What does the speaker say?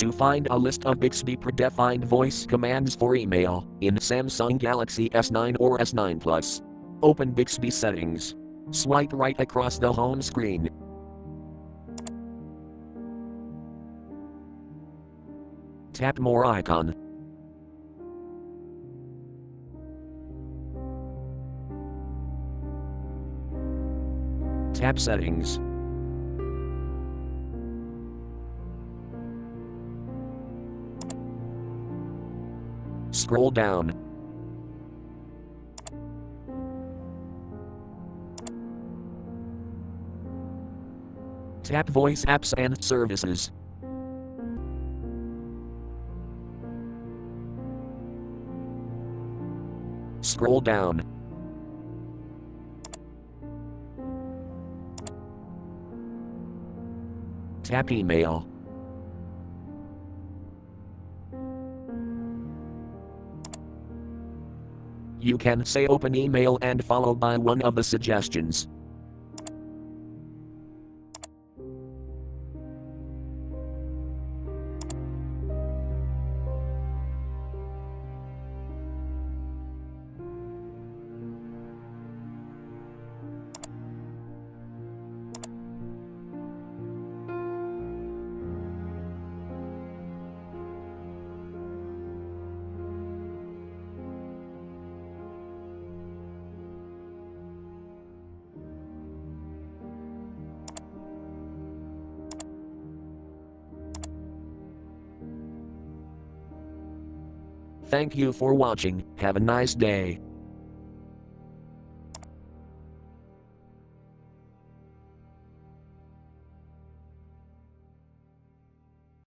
To find a list of Bixby predefined voice commands for email in Samsung Galaxy S9 or S9 Plus, open Bixby settings. Swipe right across the home screen. Tap More icon. Tap Settings. Scroll down. Tap Voice Apps and Services. Scroll down. Tap Email. You can say open email and followed by one of the suggestions. Thank you for watching. Have a nice day.